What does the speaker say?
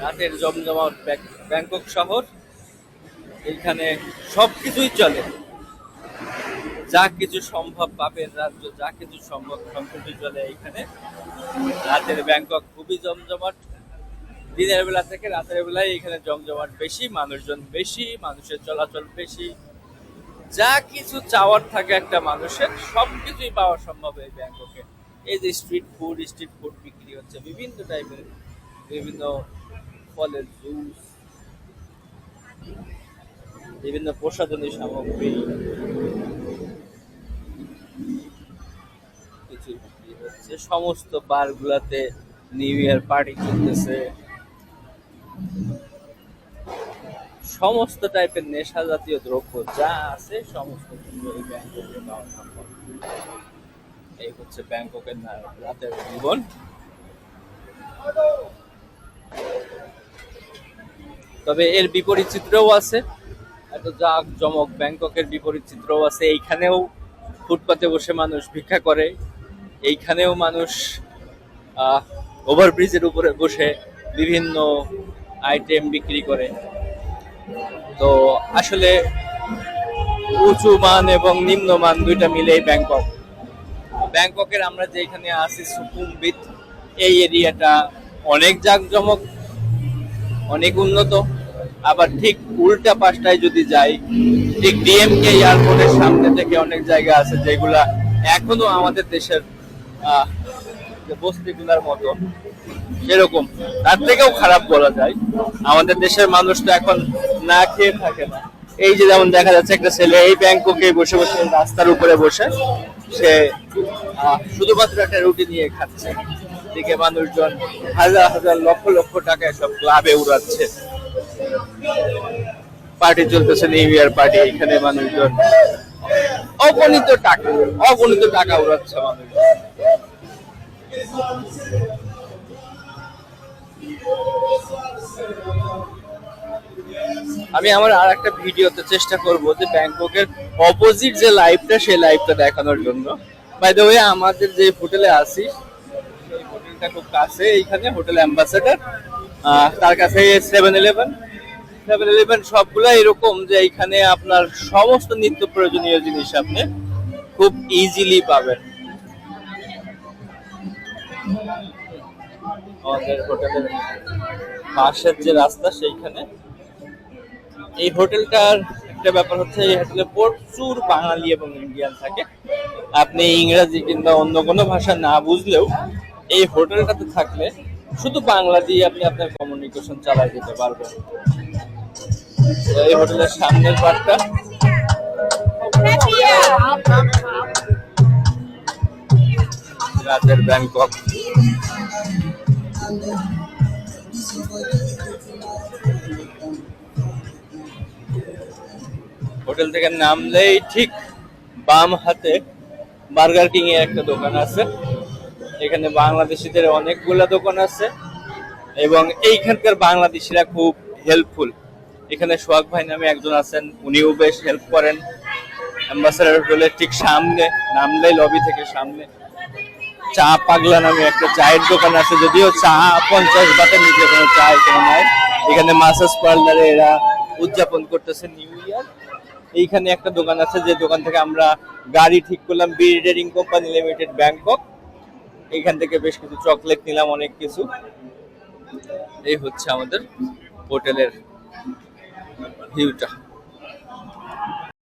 রাতের জমজমাট ব্যাংকক শহর। এইখানে সবকিছুই চলে, যা কিছু সম্ভব, পাপের রাজ্য, যা কিছু সম্ভব সবকিছুই চলে এইখানে। রাতের ব্যাংকক খুবই জমজমাট। দিনের বেলা থেকে রাতের বেলায় এখানে জমজমাট বেশি, মানুষজন বেশি, মানুষের চলাচল বেশি। যা কিছু চাওয়ার থাকে একটা মানুষের, সবকিছুই পাওয়া সম্ভব এই ব্যাংককে। এই যে স্ট্রিট ফুড বিক্রি হচ্ছে বিভিন্ন টাইপের, বিভিন্ন ফলের জুস, বিভিন্ন প্রসাধনী সামগ্রী, কিছু বিক্রি হচ্ছে। সমস্ত বার গুলাতে নিউ ইয়ার পার্টি চলতেছে। সমস্ত টাইপের নেশা জাতীয় দ্রব্য যা আছে সমস্ত কিছু এই ব্যাংককে পাওয়া সম্ভব। এই হচ্ছে ব্যাংককের রাতের জীবন। তবে এর বিপরীত চিত্রও আছে, এত জাঁক জমক ব্যাংককের বিপরীত চিত্রও আছে। এইখানেও ফুটপাতে বসে মানুষ ভিক্ষা করে, এইখানেও মানুষ ওভারব্রিজের উপরে বসে বিভিন্ন আইটেম বিক্রি করে। তো আসলে উঁচু মান এবং নিম্ন মান দুইটা মিলেই ব্যাংকক। ব্যাংককের আমরা যেখানে আছি সুকুমবিট, এই এরিয়াটা অনেক জাঁকজমক, অনেক উন্নত। আবার ঠিক উল্টা পাশটায় যদি যাই, ঠিক ডিএমকে এয়ারপোর্টের সামনে থেকে অনেক জায়গা আছে যেগুলা এখনো আমাদের দেশের বস্তিগুলার মতো, সেরকম তার থেকেও খারাপ বলা যায়। আমাদের দেশের মানুষ তো এখন না খেয়ে থাকে না। এই যে যেমন দেখা যাচ্ছে একটা ছেলে এই ব্যাংককে বসে বসে রাস্তার উপরে বসে সে শুধুমাত্র একটা রুটি নিয়ে খাচ্ছে। দিকে মানুষজন হাজার হাজার লক্ষ লক্ষ টাকা সব ক্লাবে উড়াচ্ছে, পার্টি চলতেছে, নিউ ইয়ার পার্টি। এখানে মানুষজন অগণিত টাকা উড়াচ্ছে মানুষজন। আমি আমার আর একটা ভিডিওতে চেষ্টা করব যে ব্যাংককের অপোজিট যে লাইফটা, সেই লাইফটা দেখানোর জন্য। বাই দ্য ওয়ে, আমাদের যে হোটেলে আছি সেই হোটেলটা খুব কাছে, এইখানে হোটেল অ্যাম্বাসেডর, তার কাছে 7-Eleven সবগুলা এরকম যে এইখানে আপনার সমস্ত নিত্য প্রয়োজনীয় জিনিস আপনি খুব ইজিলি পাবেন। আমাদের হোটেলের পাশের যে রাস্তা সেইখানে। এই হোটেলটার একটা ব্যাপার হচ্ছে, এই হোটেলে প্রচুর বাঙালি এবং ইন্ডিয়ান থাকে। আপনি ইংরেজি কিংবা অন্য কোনো ভাষা না বুঝলেও এই হোটেলটাতে থাকলে শুধু বাংলা দিয়ে আপনি আপনার কমিউনিকেশন চালাই যেতে পারবেন। এই হোটেলের সামনের পার্টটা রাতের ব্যাংকক। হোটেল থেকে নামলেই ঠিক বাম হাতে বার্গার কিং এর একটা দোকান আছে। এখানে বাংলাদেশিদের অনেকগুলা দোকান আছে এবং এইখানকার বাংলাদেশিরা খুব হেল্পফুল। এখানে সোহাগ ভাই নামে একজন আছেন, উনিও বেশ হেল্প করেন। অ্যাম্বাসেডর হোটেলের ঠিক সামনে নামলেই লবি থেকে সামনে চা পাগলা নামে একটা চায়ের দোকান আছে, যদিও চা 50 বাটের নিচে কোনো চা এখানে নয়। এখানে মাসাজ পার্লারে এরা উদযাপন করতেছে নিউ ইয়ার। এইখানে একটা দোকান আছে যে দোকান থেকে আমরা গাড়ি ঠিক করলাম, BD trading company limited Bangkok. এইখান থেকে বেশ কিছু চকলেট নিলাম, অনেক কিছু। এই হচ্ছে আমাদের হোটেলের ভিউটা।